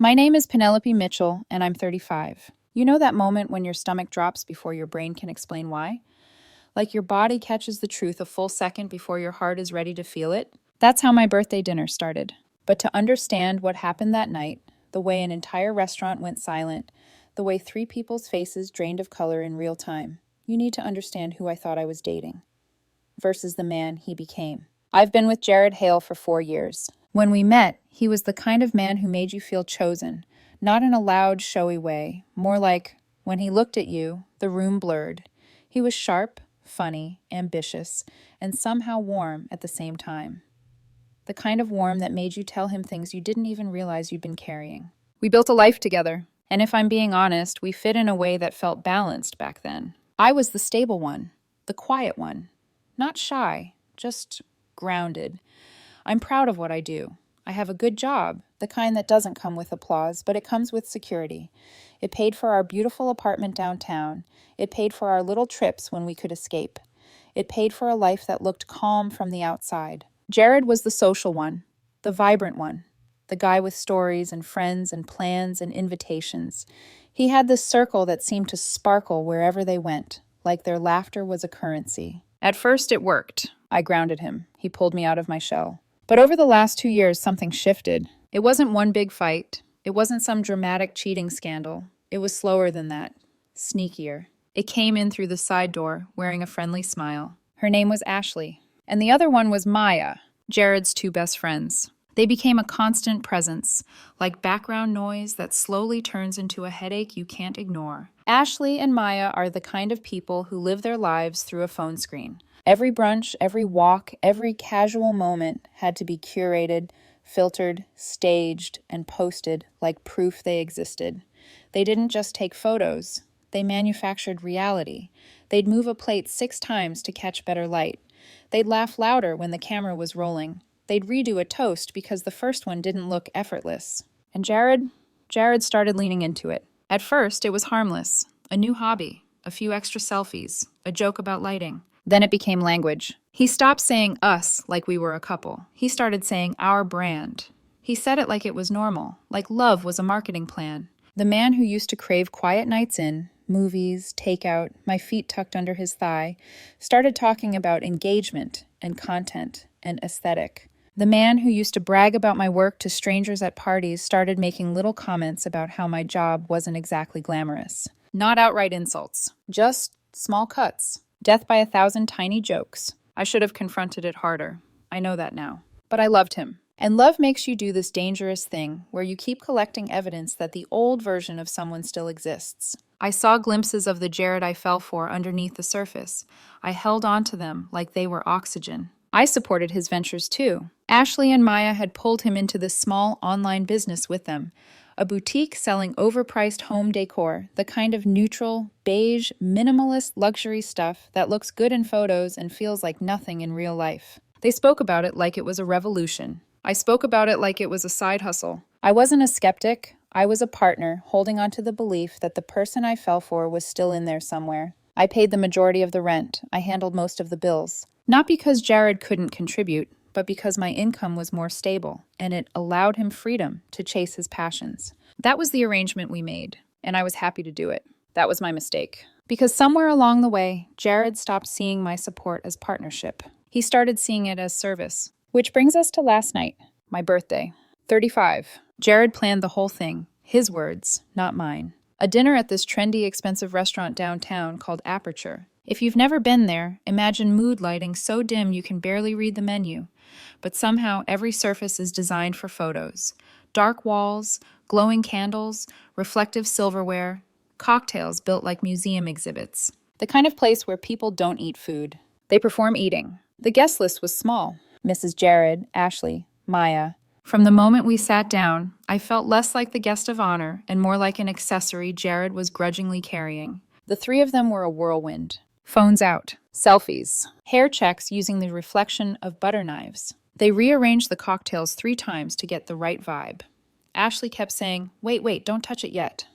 My name is Penelope Mitchell, and I'm 35. You know that moment when your stomach drops before your brain can explain why? Like your body catches the truth a full second before your heart is ready to feel it? That's how my birthday dinner started. But to understand what happened that night, the way an entire restaurant went silent, the way three people's faces drained of color in real time, you need to understand who I thought I was dating versus the man he became. I've been with Jared Hale for 4 years. When we met, he was the kind of man who made you feel chosen, not in a loud, showy way, more like when he looked at you, the room blurred. He was sharp, funny, ambitious, and somehow warm at the same time. The kind of warm that made you tell him things you didn't even realize you'd been carrying. We built a life together, and if I'm being honest, we fit in a way that felt balanced back then. I was the stable one, the quiet one, not shy, just grounded. I'm proud of what I do. I have a good job, the kind that doesn't come with applause, but it comes with security. It paid for our beautiful apartment downtown. It paid for our little trips when we could escape. It paid for a life that looked calm from the outside. Jared was the social one, the vibrant one, the guy with stories and friends and plans and invitations. He had this circle that seemed to sparkle wherever they went, like their laughter was a currency. At first, it worked. I grounded him. He pulled me out of my shell. But over the last 2 years, something shifted. It wasn't one big fight. It wasn't some dramatic cheating scandal. It was slower than that, sneakier. It came in through the side door, wearing a friendly smile. Her name was Ashley, and the other one was Maya, Jared's two best friends. They became a constant presence, like background noise that slowly turns into a headache you can't ignore. Ashley and Maya are the kind of people who live their lives through a phone screen. Every brunch, every walk, every casual moment had to be curated, filtered, staged, and posted like proof they existed. They didn't just take photos. They manufactured reality. They'd move a plate 6 times to catch better light. They'd laugh louder when the camera was rolling. They'd redo a toast because the first one didn't look effortless. And Jared started leaning into it. At first, it was harmless. A new hobby, a few extra selfies, a joke about lighting. Then it became language. He stopped saying us like we were a couple. He started saying our brand. He said it like it was normal, like love was a marketing plan. The man who used to crave quiet nights in, movies, takeout, my feet tucked under his thigh, started talking about engagement and content and aesthetic. The man who used to brag about my work to strangers at parties started making little comments about how my job wasn't exactly glamorous. Not outright insults, just small cuts. Death by 1,000 tiny jokes. I should have confronted it harder. I know that now. But I loved him. And love makes you do this dangerous thing where you keep collecting evidence that the old version of someone still exists. I saw glimpses of the Jared I fell for underneath the surface. I held on to them like they were oxygen. I supported his ventures too. Ashley and Maya had pulled him into this small online business with them. A boutique selling overpriced home decor, the kind of neutral, beige, minimalist luxury stuff that looks good in photos and feels like nothing in real life. They spoke about it like it was a revolution. I spoke about it like it was a side hustle. I wasn't a skeptic. I was a partner, holding on to the belief that the person I fell for was still in there somewhere. I paid the majority of the rent. I handled most of the bills. Not because Jared couldn't contribute, but because my income was more stable, and it allowed him freedom to chase his passions. That was the arrangement we made, and I was happy to do it. That was my mistake. Because somewhere along the way, Jared stopped seeing my support as partnership. He started seeing it as service. Which brings us to last night, my birthday. 35. Jared planned the whole thing. His words, not mine. A dinner at this trendy, expensive restaurant downtown called Aperture. If you've never been there, imagine mood lighting so dim you can barely read the menu. But somehow every surface is designed for photos. Dark walls, glowing candles, reflective silverware, cocktails built like museum exhibits. The kind of place where people don't eat food. They perform eating. The guest list was small. Mrs. Jared, Ashley, Maya. From the moment we sat down, I felt less like the guest of honor and more like an accessory Jared was grudgingly carrying. The three of them were a whirlwind. Phones out. Selfies. Hair checks using the reflection of butter knives. They rearranged the cocktails 3 times to get the right vibe. Ashley kept saying, wait, don't touch it yet.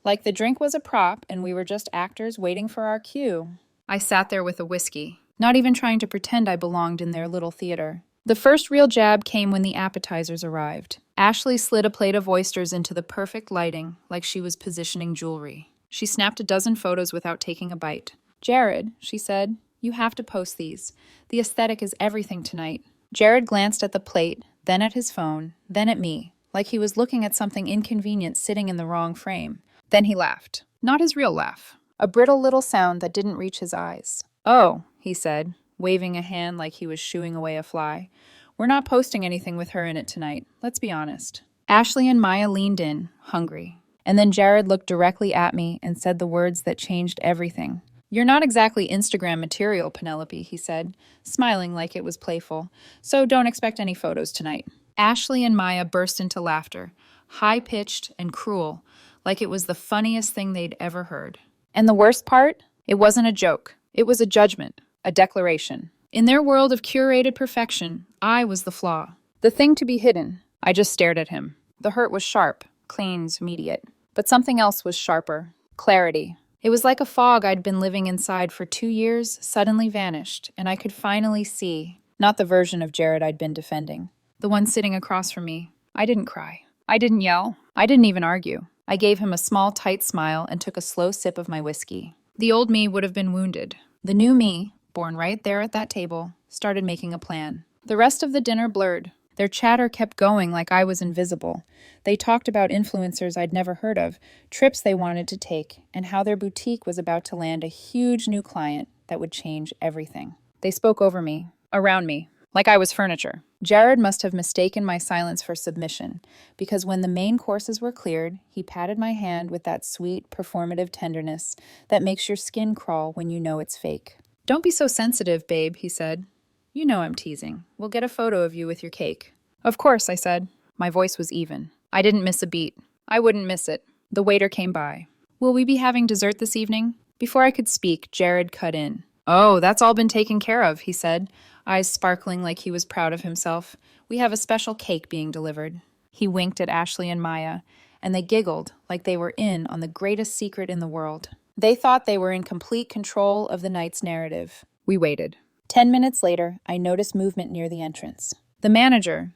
Like the drink was a prop and we were just actors waiting for our cue. I sat there with a whiskey, not even trying to pretend I belonged in their little theater. The first real jab came when the appetizers arrived. Ashley slid a plate of oysters into the perfect lighting, like she was positioning jewelry. She snapped a dozen photos without taking a bite. Jared, she said, you have to post these. The aesthetic is everything tonight. Jared glanced at the plate, then at his phone, then at me, like he was looking at something inconvenient sitting in the wrong frame. Then he laughed. Not his real laugh. A brittle little sound that didn't reach his eyes. Oh, he said, waving a hand like he was shooing away a fly. We're not posting anything with her in it tonight, let's be honest. Ashley and Maya leaned in, hungry. And then Jared looked directly at me and said the words that changed everything. You're not exactly Instagram material, Penelope, he said, smiling like it was playful, so don't expect any photos tonight. Ashley and Maya burst into laughter, high-pitched and cruel, like it was the funniest thing they'd ever heard. And the worst part? It wasn't a joke. It was a judgment, a declaration. In their world of curated perfection, I was the flaw. The thing to be hidden. I just stared at him. The hurt was sharp, Clean's immediate. But something else was sharper. Clarity. It was like a fog I'd been living inside for 2 years suddenly vanished, and I could finally see, not the version of Jared I'd been defending, the one sitting across from me. I didn't cry. I didn't yell. I didn't even argue. I gave him a small, tight smile and took a slow sip of my whiskey. The old me would have been wounded. The new me, born right there at that table, started making a plan. The rest of the dinner blurred. Their chatter kept going like I was invisible. They talked about influencers I'd never heard of, trips they wanted to take, and how their boutique was about to land a huge new client that would change everything. They spoke over me, around me, like I was furniture. Jared must have mistaken my silence for submission, because when the main courses were cleared, he patted my hand with that sweet, performative tenderness that makes your skin crawl when you know it's fake. Don't be so sensitive, babe, he said. You know I'm teasing. We'll get a photo of you with your cake. Of course, I said. My voice was even. I didn't miss a beat. I wouldn't miss it. The waiter came by. Will we be having dessert this evening? Before I could speak, Jared cut in. Oh, that's all been taken care of, he said, eyes sparkling like he was proud of himself. We have a special cake being delivered. He winked at Ashley and Maya, and they giggled like they were in on the greatest secret in the world. They thought they were in complete control of the night's narrative. We waited. 10 minutes later, I noticed movement near the entrance. The manager,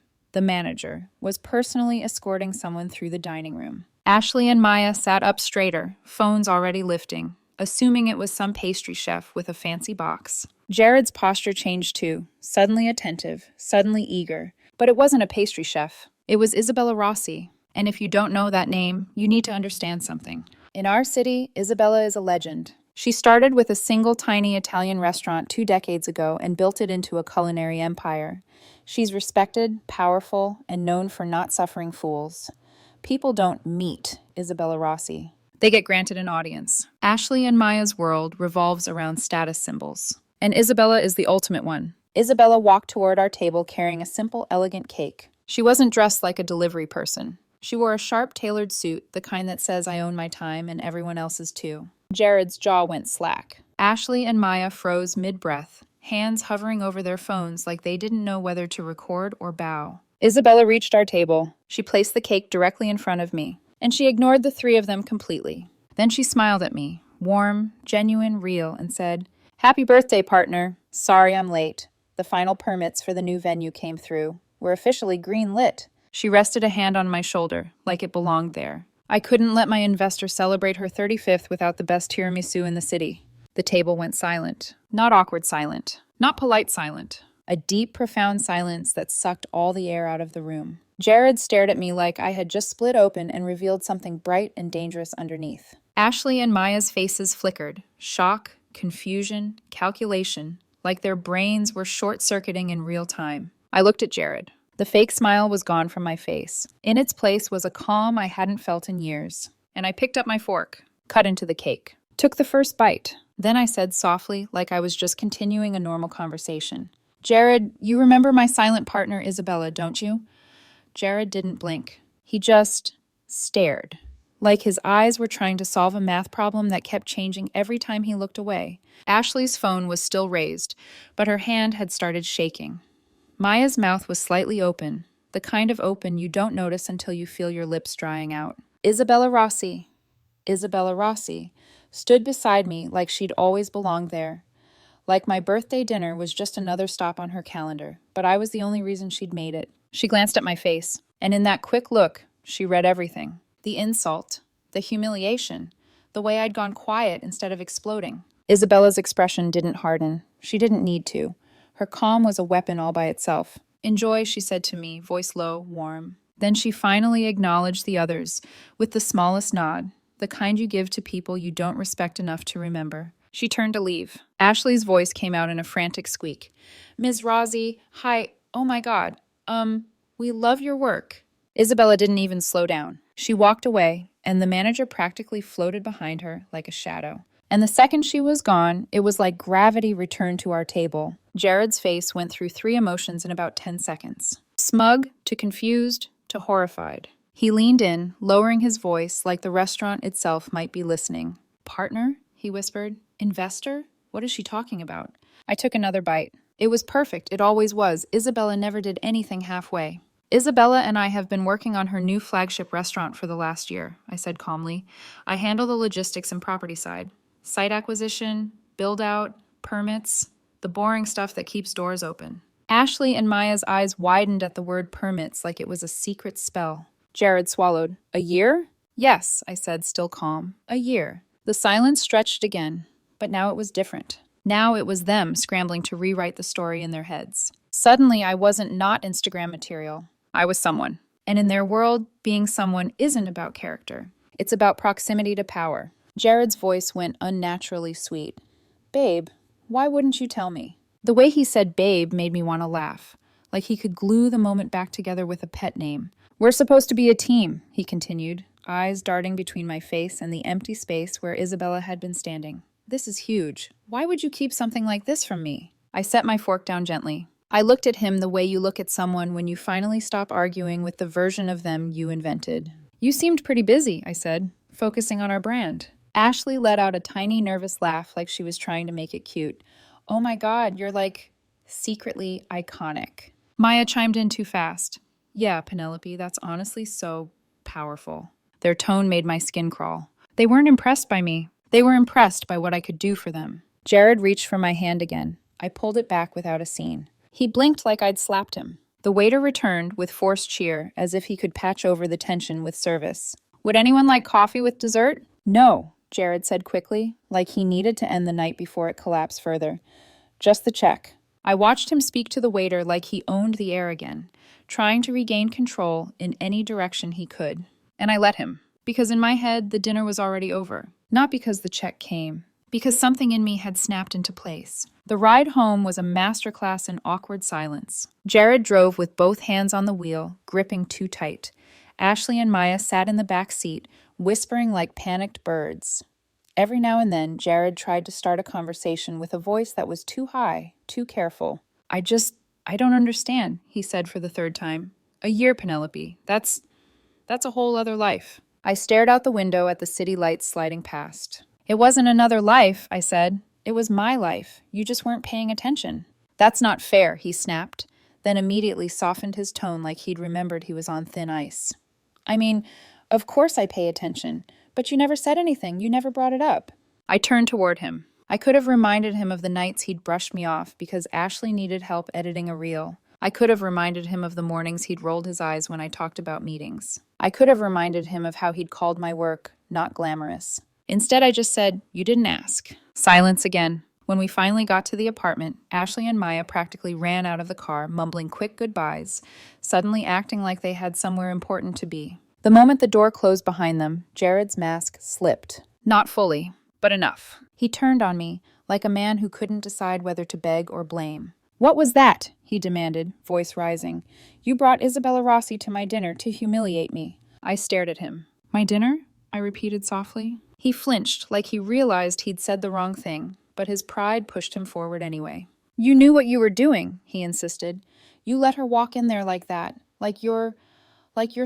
was personally escorting someone through the dining room. Ashley and Maya sat up straighter, phones already lifting, assuming it was some pastry chef with a fancy box. Jared's posture changed too, suddenly attentive, suddenly eager. But it wasn't a pastry chef. It was Isabella Rossi. And if you don't know that name, you need to understand something. In our city, Isabella is a legend. She started with a single tiny Italian restaurant 2 decades ago and built it into a culinary empire. She's respected, powerful, and known for not suffering fools. People don't meet Isabella Rossi. They get granted an audience. Ashley and Maya's world revolves around status symbols. And Isabella is the ultimate one. Isabella walked toward our table carrying a simple, elegant cake. She wasn't dressed like a delivery person. She wore a sharp, tailored suit, the kind that says I own my time and everyone else's too. Jared's jaw went slack. Ashley and Maya froze mid-breath, hands hovering over their phones like they didn't know whether to record or bow. Isabella reached our table. She placed the cake directly in front of me, and she ignored the 3 of them completely. Then she smiled at me, warm, genuine, real, and said, Happy birthday, partner. Sorry I'm late. The final permits for the new venue came through. We're officially green-lit. She rested a hand on my shoulder, like it belonged there. I couldn't let my investor celebrate her 35th without the best tiramisu in the city. The table went silent. Not awkward silent. Not polite silent. A deep, profound silence that sucked all the air out of the room. Jared stared at me like I had just split open and revealed something bright and dangerous underneath. Ashley and Maya's faces flickered. Shock, confusion, calculation, like their brains were short-circuiting in real time. I looked at Jared. The fake smile was gone from my face. In its place was a calm I hadn't felt in years. And I picked up my fork, cut into the cake, took the first bite. Then I said softly, like I was just continuing a normal conversation. Jared, you remember my silent partner Isabella, don't you? Jared didn't blink. He just stared, like his eyes were trying to solve a math problem that kept changing every time he looked away. Ashley's phone was still raised, but her hand had started shaking. Maya's mouth was slightly open, the kind of open you don't notice until you feel your lips drying out. Isabella Rossi, stood beside me like she'd always belonged there. Like my birthday dinner was just another stop on her calendar, but I was the only reason she'd made it. She glanced at my face, and in that quick look, she read everything. The insult, the humiliation, the way I'd gone quiet instead of exploding. Isabella's expression didn't harden. She didn't need to. Her calm was a weapon all by itself. "Enjoy," she said to me, voice low, warm. Then she finally acknowledged the others, with the smallest nod, the kind you give to people you don't respect enough to remember. She turned to leave. Ashley's voice came out in a frantic squeak. "Ms. Rossi, hi, oh my God, we love your work." Isabella didn't even slow down. She walked away, and the manager practically floated behind her like a shadow. And the second she was gone, it was like gravity returned to our table. Jared's face went through 3 emotions in about 10 seconds. Smug to confused to horrified. He leaned in, lowering his voice like the restaurant itself might be listening. "Partner?" he whispered. "Investor? What is she talking about?" I took another bite. It was perfect. It always was. Isabella never did anything halfway. "Isabella and I have been working on her new flagship restaurant for the last year," I said calmly. "I handle the logistics and property side. Site acquisition, build-out, permits, the boring stuff that keeps doors open." Ashley and Maya's eyes widened at the word permits like it was a secret spell. Jared swallowed. "A year?" "Yes," I said, still calm. "A year." The silence stretched again, but now it was different. Now it was them scrambling to rewrite the story in their heads. Suddenly, I wasn't not Instagram material. I was someone. And in their world, being someone isn't about character. It's about proximity to power. Jared's voice went unnaturally sweet. "Babe, why wouldn't you tell me?" The way he said babe made me want to laugh, like he could glue the moment back together with a pet name. "We're supposed to be a team," he continued, eyes darting between my face and the empty space where Isabella had been standing. "This is huge. Why would you keep something like this from me?" I set my fork down gently. I looked at him the way you look at someone when you finally stop arguing with the version of them you invented. "You seemed pretty busy," I said, "focusing on our brand." Ashley let out a tiny nervous laugh like she was trying to make it cute. "Oh my God, you're like secretly iconic." Maya chimed in too fast. "Yeah, Penelope, that's honestly so powerful." Their tone made my skin crawl. They weren't impressed by me. They were impressed by what I could do for them. Jared reached for my hand again. I pulled it back without a scene. He blinked like I'd slapped him. The waiter returned with forced cheer, as if he could patch over the tension with service. "Would anyone like coffee with dessert?" "No," Jared said quickly, like he needed to end the night before it collapsed further. "Just the check." I watched him speak to the waiter like he owned the air again, trying to regain control in any direction he could. And I let him, because in my head, the dinner was already over. Not because the check came, because something in me had snapped into place. The ride home was a masterclass in awkward silence. Jared drove with both hands on the wheel, gripping too tight. Ashley and Maya sat in the back seat, whispering like panicked birds. Every now and then, Jared tried to start a conversation with a voice that was too high, too careful. I don't understand," he said for the 3rd time. "A year, Penelope. That's a whole other life." I stared out the window at the city lights sliding past. "It wasn't another life," I said. "It was my life. You just weren't paying attention." "That's not fair," he snapped, then immediately softened his tone like he'd remembered he was on thin ice. "I mean, of course I pay attention, but you never said anything. You never brought it up." I turned toward him. I could have reminded him of the nights he'd brushed me off because Ashley needed help editing a reel. I could have reminded him of the mornings he'd rolled his eyes when I talked about meetings. I could have reminded him of how he'd called my work not glamorous. Instead, I just said, "You didn't ask." Silence again. When we finally got to the apartment, Ashley and Maya practically ran out of the car, mumbling quick goodbyes, suddenly acting like they had somewhere important to be. The moment the door closed behind them, Jared's mask slipped. Not fully, but enough. He turned on me, like a man who couldn't decide whether to beg or blame. "What was that?" he demanded, voice rising. "You brought Isabella Rossi to my dinner to humiliate me." I stared at him. "My dinner?" I repeated softly. He flinched, like he realized he'd said the wrong thing, but his pride pushed him forward anyway. "You knew what you were doing," he insisted. "You let her walk in there like that, like you're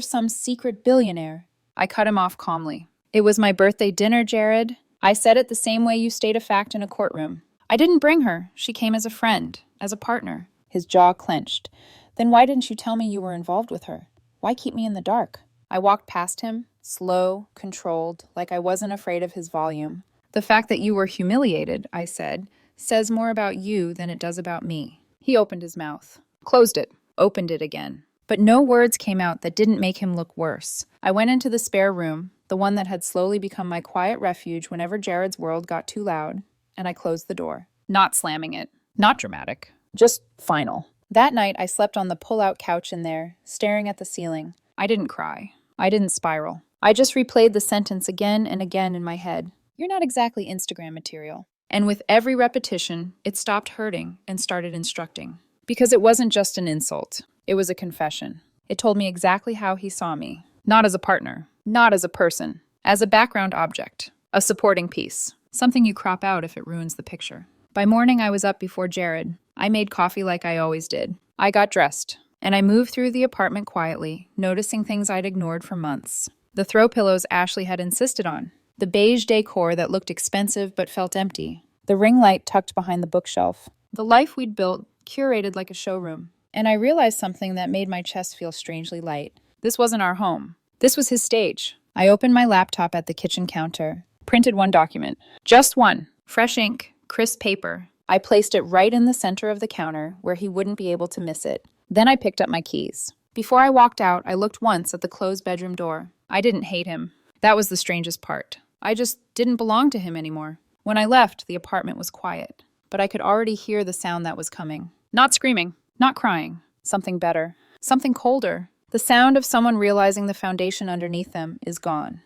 some secret billionaire." I cut him off calmly. "It was my birthday dinner, Jared. I said it the same way you state a fact in a courtroom. I didn't bring her. She came as a friend, as a partner." His jaw clenched. "Then why didn't you tell me you were involved with her? Why keep me in the dark?" I walked past him, slow, controlled, like I wasn't afraid of his volume. "The fact that you were humiliated," I said, "says more about you than it does about me." He opened his mouth, closed it, opened it again. But no words came out that didn't make him look worse. I went into the spare room, the one that had slowly become my quiet refuge whenever Jared's world got too loud, and I closed the door. Not slamming it. Not dramatic. Just final. That night, I slept on the pull-out couch in there, staring at the ceiling. I didn't cry. I didn't spiral. I just replayed the sentence again and again in my head. You're not exactly Instagram material. And with every repetition, it stopped hurting and started instructing. Because it wasn't just an insult. It was a confession. It told me exactly how he saw me. Not as a partner. Not as a person. As a background object. A supporting piece. Something you crop out if it ruins the picture. By morning, I was up before Jared. I made coffee like I always did. I got dressed. And I moved through the apartment quietly, noticing things I'd ignored for months. The throw pillows Ashley had insisted on. The beige decor that looked expensive but felt empty. The ring light tucked behind the bookshelf. The life we'd built, curated like a showroom. And I realized something that made my chest feel strangely light. This wasn't our home. This was his stage. I opened my laptop at the kitchen counter, printed one document. Just one. Fresh ink, crisp paper. I placed it right in the center of the counter where he wouldn't be able to miss it. Then I picked up my keys. Before I walked out, I looked once at the closed bedroom door. I didn't hate him. That was the strangest part. I just didn't belong to him anymore. When I left, the apartment was quiet, but I could already hear the sound that was coming. Not screaming, not crying. Something better. Something colder. The sound of someone realizing the foundation underneath them is gone.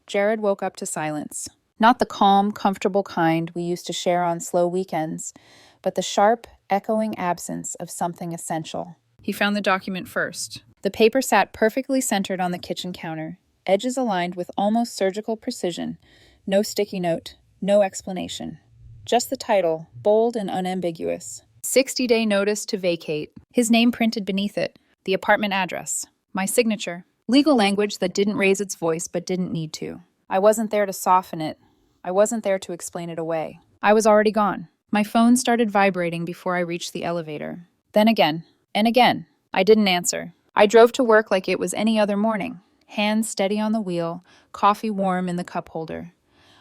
Jared woke up to silence. Not the calm, comfortable kind we used to share on slow weekends, but the sharp, echoing absence of something essential. He found the document first. The paper sat perfectly centered on the kitchen counter, edges aligned with almost surgical precision. No sticky note, no explanation. Just the title, bold and unambiguous. 60-day notice to vacate. His name printed beneath it. The apartment address. My signature. Legal language that didn't raise its voice but didn't need to. I wasn't there to soften it. I wasn't there to explain it away. I was already gone. My phone started vibrating before I reached the elevator. Then again, and again. I didn't answer. I drove to work like it was any other morning. Hands steady on the wheel, coffee warm in the cup holder.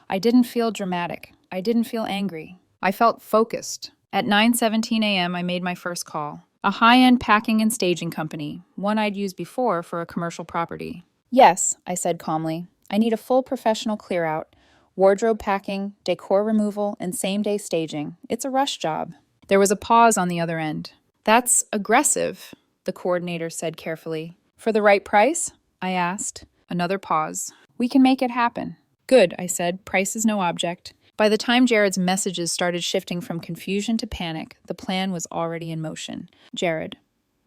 I didn't feel dramatic. I didn't feel angry. I felt focused. At 9:17 a.m., I made my first call. A high-end packing and staging company, one I'd used before for a commercial property. Yes, I said calmly. I need a full professional clear-out. Wardrobe packing, decor removal, and same-day staging. It's a rush job. There was a pause on the other end. That's aggressive, the coordinator said carefully. For the right price? I asked. Another pause. We can make it happen. Good, I said. Price is no object. By the time Jared's messages started shifting from confusion to panic, the plan was already in motion. Jared.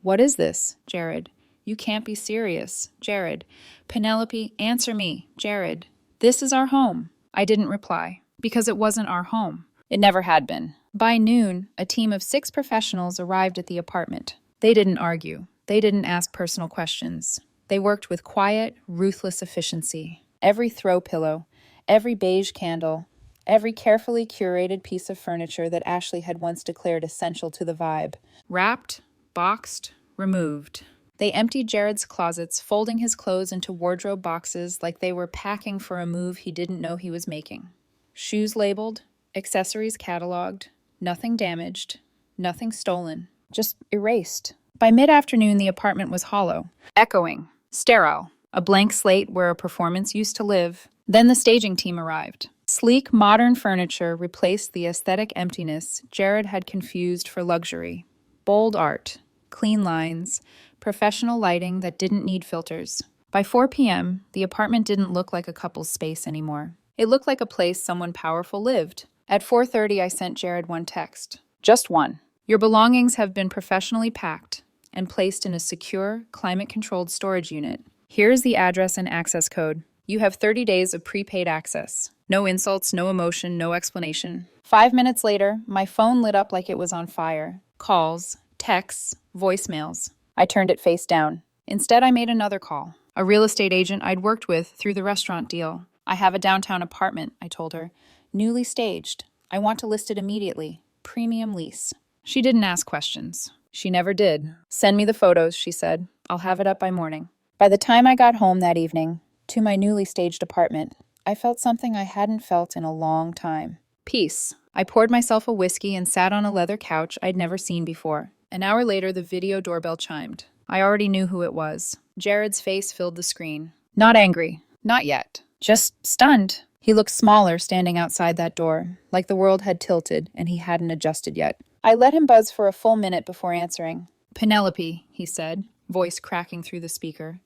What is this? Jared. You can't be serious. Jared. Penelope, answer me. Jared. This is our home. I didn't reply, because it wasn't our home. It never had been. By noon, a team of 6 professionals arrived at the apartment. They didn't argue. They didn't ask personal questions. They worked with quiet, ruthless efficiency. Every throw pillow, every beige candle, every carefully curated piece of furniture that Ashley had once declared essential to the vibe. Wrapped, boxed, removed. They emptied Jared's closets, folding his clothes into wardrobe boxes like they were packing for a move he didn't know he was making. Shoes labeled, accessories cataloged, nothing damaged, nothing stolen, just erased. By mid-afternoon, the apartment was hollow, echoing, sterile, a blank slate where a performance used to live. Then the staging team arrived. Sleek, modern furniture replaced the aesthetic emptiness Jared had confused for luxury. Bold art, clean lines, professional lighting that didn't need filters. By 4 p.m., the apartment didn't look like a couple's space anymore. It looked like a place someone powerful lived. At 4:30, I sent Jared one text. Just one. Your belongings have been professionally packed and placed in a secure, climate-controlled storage unit. Here's the address and access code. You have 30 days of prepaid access. No insults, no emotion, no explanation. 5 minutes later, my phone lit up like it was on fire. Calls, texts, voicemails. I turned it face down. Instead, I made another call. A real estate agent I'd worked with through the restaurant deal. I have a downtown apartment, I told her. Newly staged. I want to list it immediately. Premium lease. She didn't ask questions. She never did. Send me the photos, she said. I'll have it up by morning. By the time I got home that evening, to my newly staged apartment, I felt something I hadn't felt in a long time. Peace. I poured myself a whiskey and sat on a leather couch I'd never seen before. An hour later, the video doorbell chimed. I already knew who it was. Jared's face filled the screen. Not angry. Not yet. Just stunned. He looked smaller standing outside that door, like the world had tilted and he hadn't adjusted yet. I let him buzz for a full minute before answering. Penelope, he said, voice cracking through the speaker.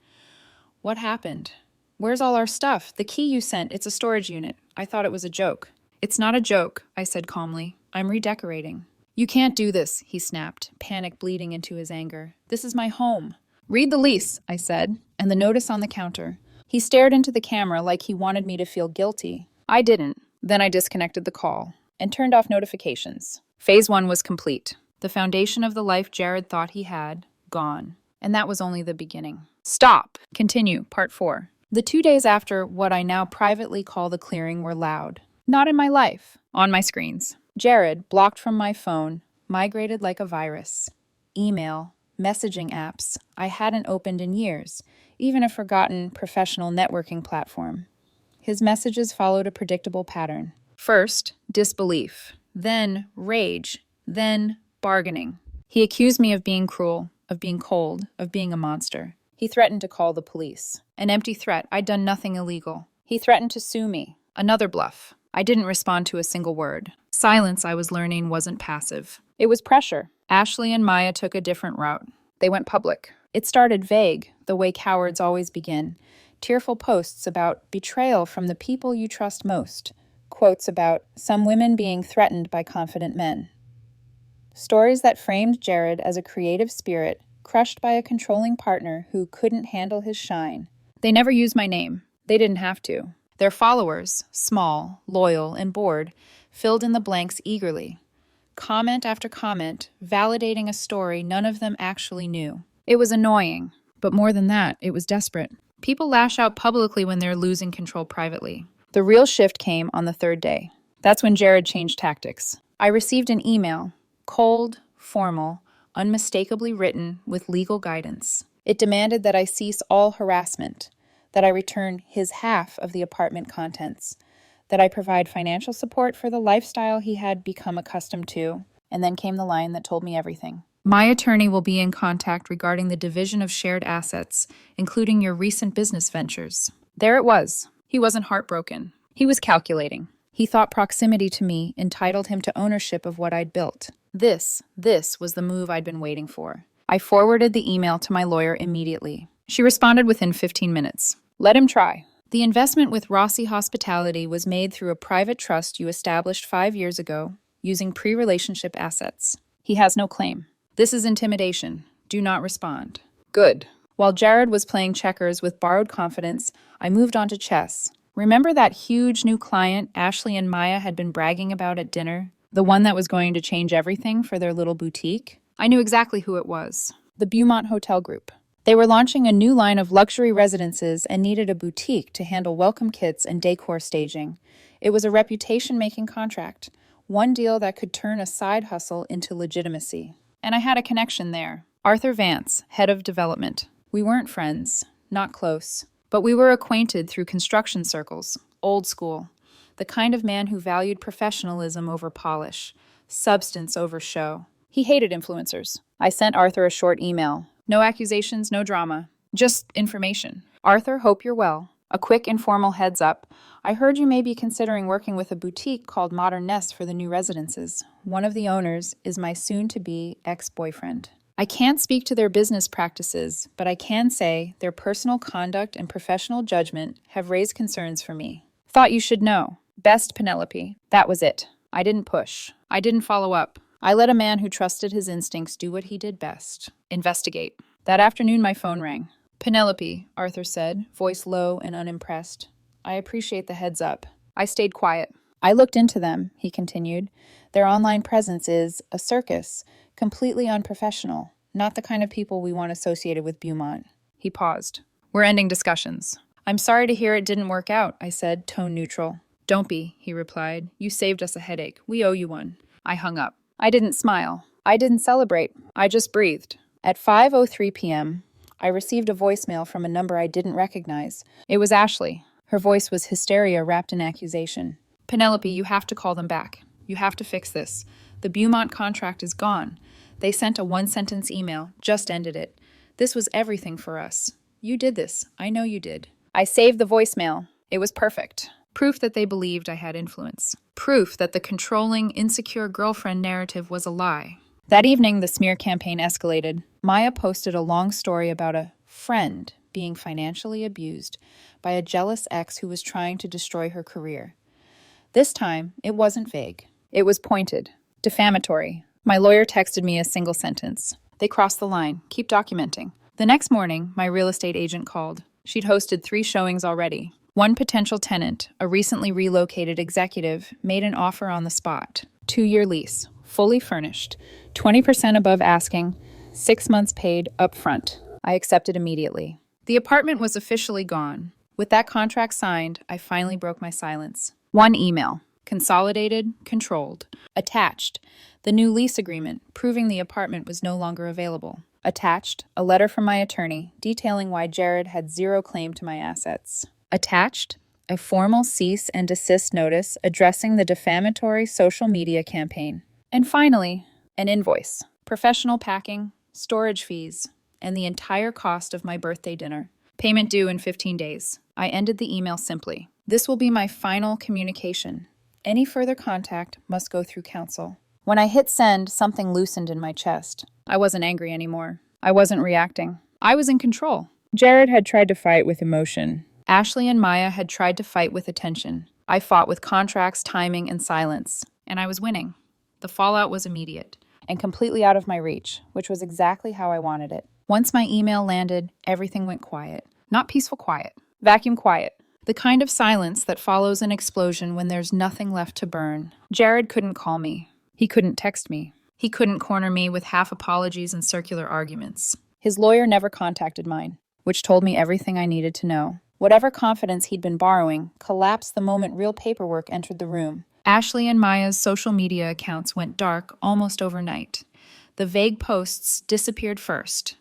What happened? Where's all our stuff? The key you sent, it's a storage unit. I thought it was a joke. It's not a joke, I said calmly. I'm redecorating. You can't do this, he snapped, panic bleeding into his anger. This is my home. Read the lease, I said, and the notice on the counter. He stared into the camera like he wanted me to feel guilty. I didn't. Then I disconnected the call and turned off notifications. Phase 1 was complete. The foundation of the life Jared thought he had, gone. And that was only the beginning. Stop! Continue, part 4. The 2 days after what I now privately call the clearing were loud. Not in my life. On my screens. Jared, blocked from my phone, migrated like a virus. Email, messaging apps I hadn't opened in years, even a forgotten professional networking platform. His messages followed a predictable pattern. First, disbelief. Then, rage. Then, bargaining. He accused me of being cruel, of being cold, of being a monster. He threatened to call the police. An empty threat. I'd done nothing illegal. He threatened to sue me. Another bluff. I didn't respond to a single word. Silence, I was learning, wasn't passive. It was pressure. Ashley and Maya took a different route. They went public. It started vague, the way cowards always begin. Tearful posts about betrayal from the people you trust most. Quotes about some women being threatened by confident men. Stories that framed Jared as a creative spirit, crushed by a controlling partner who couldn't handle his shine. They never used my name. They didn't have to. Their followers, small, loyal, and bored, filled in the blanks eagerly. Comment after comment, validating a story none of them actually knew. It was annoying, but more than that, it was desperate. People lash out publicly when they're losing control privately. The real shift came on the 3rd day. That's when Jared changed tactics. I received an email, cold, formal, unmistakably written with legal guidance. It demanded that I cease all harassment, that I return his half of the apartment contents, that I provide financial support for the lifestyle he had become accustomed to, and then came the line that told me everything. My attorney will be in contact regarding the division of shared assets, including your recent business ventures. There it was. He wasn't heartbroken. He was calculating. He thought proximity to me entitled him to ownership of what I'd built. This was the move I'd been waiting for. I forwarded the email to my lawyer immediately. She responded within 15 minutes. Let him try. The investment with Rossi Hospitality was made through a private trust you established 5 years ago using pre-relationship assets. He has no claim. This is intimidation. Do not respond. Good. While Jared was playing checkers with borrowed confidence, I moved on to chess. Remember that huge new client Ashley and Maya had been bragging about at dinner? The one that was going to change everything for their little boutique? I knew exactly who it was. The Beaumont Hotel Group. They were launching a new line of luxury residences and needed a boutique to handle welcome kits and decor staging. It was a reputation-making contract, one deal that could turn a side hustle into legitimacy. And I had a connection there. Arthur Vance, head of development. We weren't friends, not close, but we were acquainted through construction circles, old school, the kind of man who valued professionalism over polish, substance over show. He hated influencers. I sent Arthur a short email. No accusations, no drama. Just information. Arthur, hope you're well. A quick informal heads up. I heard you may be considering working with a boutique called Modern Nest for the new residences. One of the owners is my soon-to-be ex-boyfriend. I can't speak to their business practices, but I can say their personal conduct and professional judgment have raised concerns for me. Thought you should know. Best, Penelope. That was it. I didn't push. I didn't follow up. I let a man who trusted his instincts do what he did best. Investigate. That afternoon, my phone rang. Penelope, Arthur said, voice low and unimpressed. I appreciate the heads up. I stayed quiet. I looked into them, he continued. Their online presence is a circus, completely unprofessional, not the kind of people we want associated with Beaumont. He paused. We're ending discussions. I'm sorry to hear it didn't work out, I said, tone neutral. Don't be, he replied. You saved us a headache. We owe you one. I hung up. I didn't smile. I didn't celebrate. I just breathed. At 5:03 p.m., I received a voicemail from a number I didn't recognize. It was Ashley. Her voice was hysteria wrapped in accusation. Penelope, you have to call them back. You have to fix this. The Beaumont contract is gone. They sent a one-sentence email, just ended it. This was everything for us. You did this. I know you did. I saved the voicemail. It was perfect. Proof that they believed I had influence. Proof that the controlling, insecure girlfriend narrative was a lie. That evening, the smear campaign escalated. Maya posted a long story about a friend being financially abused by a jealous ex who was trying to destroy her career. This time, it wasn't vague. It was pointed, defamatory. My lawyer texted me a single sentence. They crossed the line. Keep documenting. The next morning, my real estate agent called. She'd hosted 3 showings already. One potential tenant, a recently relocated executive, made an offer on the spot. 2-year lease, fully furnished, 20% above asking, 6 months paid up front. I accepted immediately. The apartment was officially gone. With that contract signed, I finally broke my silence. One email, consolidated, controlled. Attached, the new lease agreement, proving the apartment was no longer available. Attached, a letter from my attorney detailing why Jared had 0 claim to my assets. Attached, a formal cease and desist notice addressing the defamatory social media campaign. And finally, an invoice, professional packing, storage fees, and the entire cost of my birthday dinner. Payment due in 15 days. I ended the email simply. This will be my final communication. Any further contact must go through counsel. When I hit send, something loosened in my chest. I wasn't angry anymore. I wasn't reacting. I was in control. Jared had tried to fight with emotion. Ashley and Maya had tried to fight with attention. I fought with contracts, timing, and silence. And I was winning. The fallout was immediate and completely out of my reach, which was exactly how I wanted it. Once my email landed, everything went quiet. Not peaceful quiet. Vacuum quiet. The kind of silence that follows an explosion when there's nothing left to burn. Jared couldn't call me. He couldn't text me. He couldn't corner me with half apologies and circular arguments. His lawyer never contacted mine, which told me everything I needed to know. Whatever confidence he'd been borrowing collapsed the moment real paperwork entered the room. Ashley and Maya's social media accounts went dark almost overnight. The vague posts disappeared first,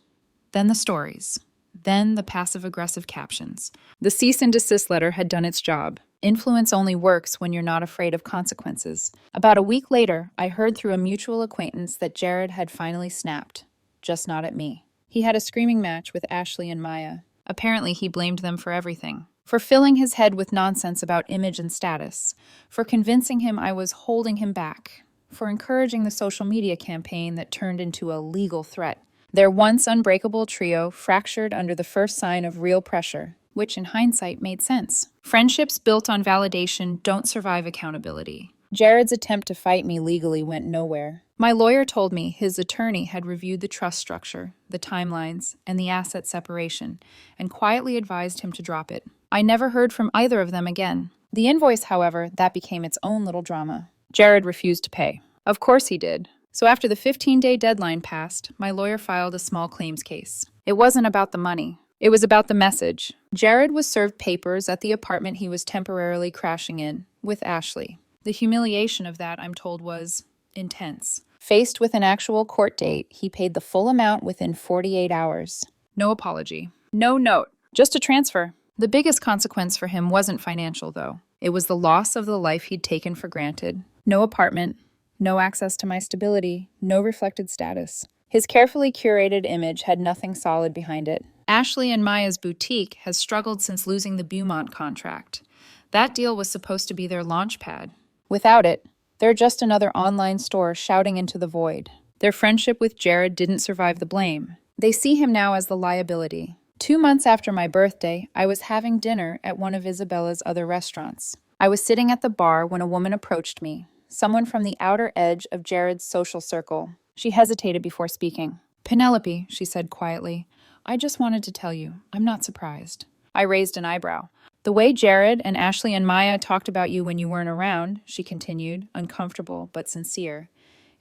then the stories, then the passive-aggressive captions. The cease and desist letter had done its job. Influence only works when you're not afraid of consequences. About a week later, I heard through a mutual acquaintance that Jared had finally snapped, just not at me. He had a screaming match with Ashley and Maya. Apparently, he blamed them for everything. For filling his head with nonsense about image and status. For convincing him I was holding him back. For encouraging the social media campaign that turned into a legal threat. Their once unbreakable trio fractured under the first sign of real pressure, which in hindsight made sense. Friendships built on validation don't survive accountability. Jared's attempt to fight me legally went nowhere. My lawyer told me his attorney had reviewed the trust structure, the timelines, and the asset separation, and quietly advised him to drop it. I never heard from either of them again. The invoice, however, that became its own little drama. Jared refused to pay. Of course he did. So after the 15-day deadline passed, my lawyer filed a small claims case. It wasn't about the money. It was about the message. Jared was served papers at the apartment he was temporarily crashing in, with Ashley. The humiliation of that, I'm told, was intense. Faced with an actual court date, he paid the full amount within 48 hours. No apology. No note. Just a transfer. The biggest consequence for him wasn't financial, though. It was the loss of the life he'd taken for granted. No apartment. No access to my stability, no reflected status. His carefully curated image had nothing solid behind it. Ashley and Maya's boutique has struggled since losing the Beaumont contract. That deal was supposed to be their launch pad. Without it, they're just another online store shouting into the void. Their friendship with Jared didn't survive the blame. They see him now as the liability. 2 months after my birthday, I was having dinner at one of Isabella's other restaurants. I was sitting at the bar when a woman approached me. Someone from the outer edge of Jared's social circle. She hesitated before speaking. "Penelope," she said quietly, "I just wanted to tell you, I'm not surprised." I raised an eyebrow. "The way Jared and Ashley and Maya talked about you when you weren't around," she continued, uncomfortable but sincere.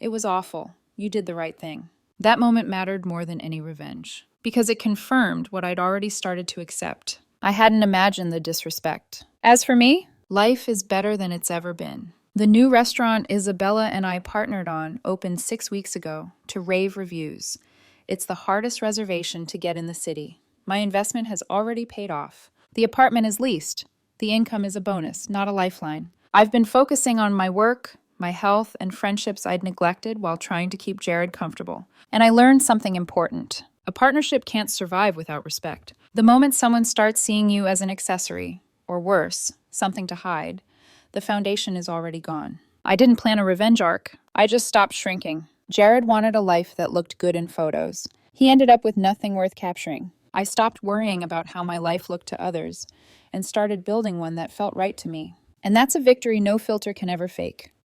"It was awful. You did the right thing." That moment mattered more than any revenge, because it confirmed what I'd already started to accept. I hadn't imagined the disrespect. As for me, life is better than it's ever been. The new restaurant Isabella and I partnered on opened 6 weeks ago to rave reviews. It's the hardest reservation to get in the city. My investment has already paid off. The apartment is leased. The income is a bonus, not a lifeline. I've been focusing on my work, my health, and friendships I'd neglected while trying to keep Jared comfortable. And I learned something important. A partnership can't survive without respect. The moment someone starts seeing you as an accessory, or worse, something to hide, the foundation is already gone. I didn't plan a revenge arc. I just stopped shrinking. Jared wanted a life that looked good in photos. He ended up with nothing worth capturing. I stopped worrying about how my life looked to others and started building one that felt right to me. And that's a victory no filter can ever fake.